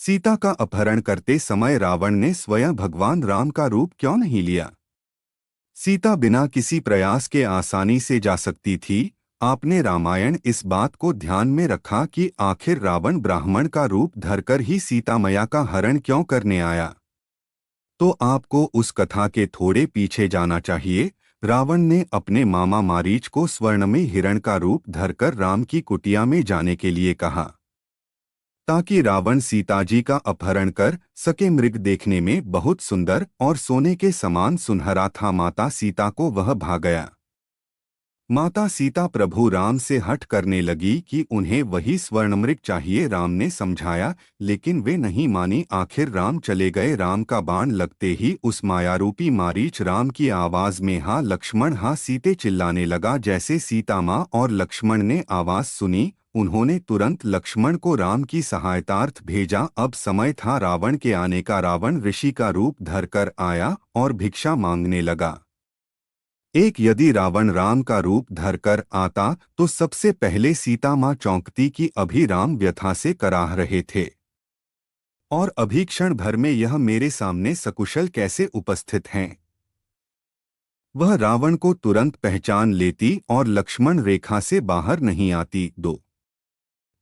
सीता का अपहरण करते समय रावण ने स्वयं भगवान राम का रूप क्यों नहीं लिया? सीता बिना किसी प्रयास के आसानी से जा सकती थी। आपने रामायण इस बात को ध्यान में रखा कि आखिर रावण ब्राह्मण का रूप धरकर ही सीता मैया का हरण क्यों करने आया? तो आपको उस कथा के थोड़े पीछे जाना चाहिए। रावण ने अपने मामा मारीच को स्वर्ण में हिरण का रूप धरकर राम की कुटिया में जाने के लिए कहा, ताकि रावण सीताजी का अपहरण कर सके। मृग देखने में बहुत सुंदर और सोने के समान सुनहरा था। माता सीता को वह भा गया। माता सीता प्रभु राम से हठ करने लगी कि उन्हें वही स्वर्णमृग चाहिए। राम ने समझाया, लेकिन वे नहीं मानी। आखिर राम चले गए। राम का बाण लगते ही उस मायारूपी मारीच राम की आवाज में हा लक्ष्मण हा सीते चिल्लाने लगा। जैसे सीता माँ और लक्ष्मण ने आवाज सुनी, उन्होंने तुरंत लक्ष्मण को राम की सहायतार्थ भेजा। अब समय था रावण के आने का। रावण ऋषि का रूप धरकर आया और भिक्षा मांगने लगा। यदि रावण राम का रूप धरकर आता तो सबसे पहले सीता माँ चौंकती कि अभी राम व्यथा से कराह रहे थे, और अभी क्षण भर में यह मेरे सामने सकुशल कैसे उपस्थित हैं। वह रावण को तुरंत पहचान लेती और लक्ष्मण रेखा से बाहर नहीं आती।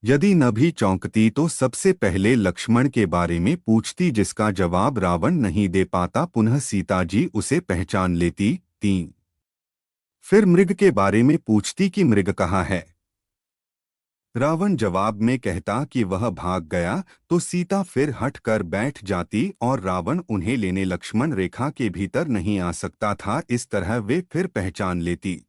यदि न भी चौंकती तो सबसे पहले लक्ष्मण के बारे में पूछती, जिसका जवाब रावण नहीं दे पाता। पुनः सीता जी उसे पहचान लेती। 3 फिर मृग के बारे में पूछती कि मृग कहाँ है। रावण जवाब में कहता कि वह भाग गया। तो सीता फिर हट कर बैठ जाती और रावण उन्हें लेने लक्ष्मण रेखा के भीतर नहीं आ सकता था। इस तरह वे फिर पहचान लेती।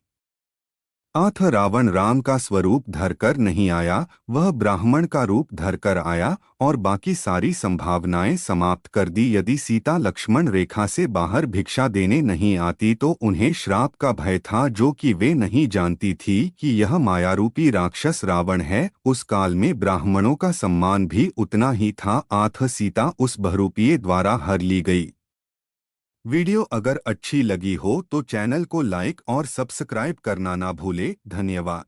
रावण राम का स्वरूप धरकर नहीं आया, वह ब्राह्मण का रूप धरकर आया और बाकी सारी संभावनाएं समाप्त कर दी। यदि सीता लक्ष्मण रेखा से बाहर भिक्षा देने नहीं आती तो उन्हें श्राप का भय था, जो कि वे नहीं जानती थी कि यह मायारूपी राक्षस रावण है। उस काल में ब्राह्मणों का सम्मान भी उतना ही था। सीता उस बहुरूपीय द्वारा हर ली गई। वीडियो अगर अच्छी लगी हो तो चैनल को लाइक और सब्सक्राइब करना ना भूले। धन्यवाद।